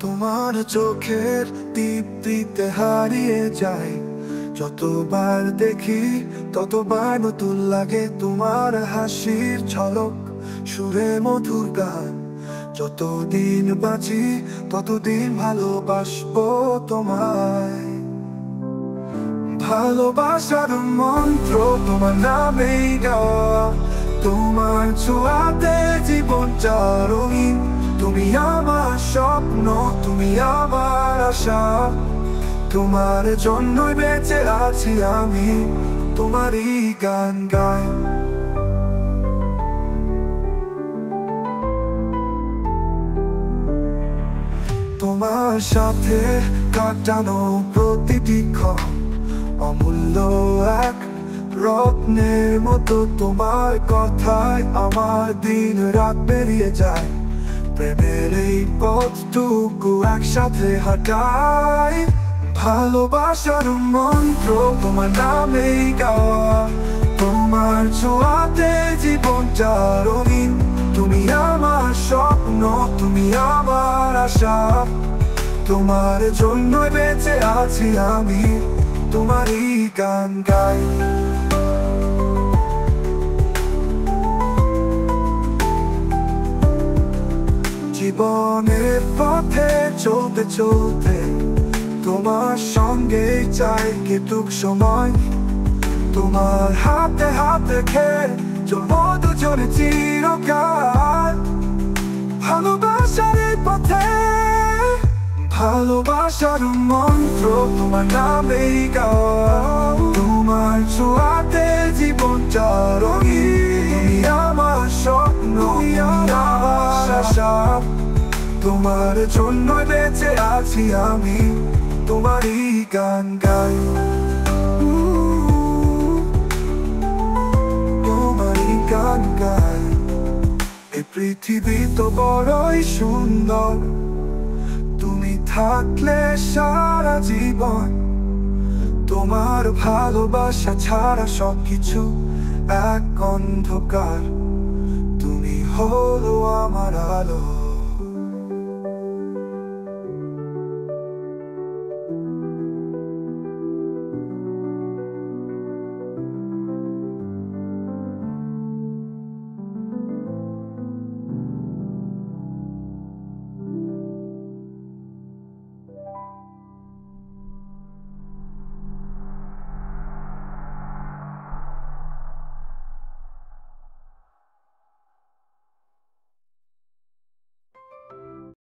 তোমার চোখের দীপ্তিতে হারিয়ে যায়, যতবার দেখি ততবার নতুন লাগে তোমার হাসির ঝলক, সুরে মধুর গান। যতদিন বাঁচি ততদিন ভালোবাসবো তোমায়। ভালোবাসার মন্ত্র তোমার নামেই গাওয়া, তোমার ছোঁয়াতে জীবনটা রঙিন। তুমি আমার স্বপ্ন, তুমি আমার আশা, তোমার জন্যই বেঁচে আছি আমি, তোমারই গান গাই। তোমার সাথে কাটানো প্রতিটি ক্ষণ অমূল্য এক রত্নের মতো। তোমার কথায় আমার দিন রাত বেরিয়ে যায়, প্রেমের এই পথটুকু একসাথে হাঁটাই। ভালোবাসার মন্ত্র তোমার নামেই গাওয়া, তোমার ছোঁয়াতে জীবনটা রঙিন। তুমি আমার স্বপ্ন, তুমি আমার আশা, তোমার জন্যই বেঁচে আছি আমি, তোমারই গান গাই। জীবনের পথে চলতে চলতে তোমার সঙ্গে চাই কেটুক সময়। তোমার হাতে হাতে খেয়ে চলবো দুজনে চিরকাল। ভালোবাসার এই পথে, ভালোবাসার মন্ত্র তোমার নামেই গাওয়া, তোমার ছোঁয়াতে জীবনটা রঙিন। তুমি আমার স্বপ্ন, তুমি আমার আশা, তোমার জন্যই বেঁচে আছি আমি, তোমারই গান গাই। তোমারই গান গাই। এই পৃথিবী তো বড়ই সুন্দর, তুমি থাকলে সারা জীবন। তোমার ভালোবাসা ছাড়া সবকিছু এক অন্ধকার, তুমি হলো আমার আলো।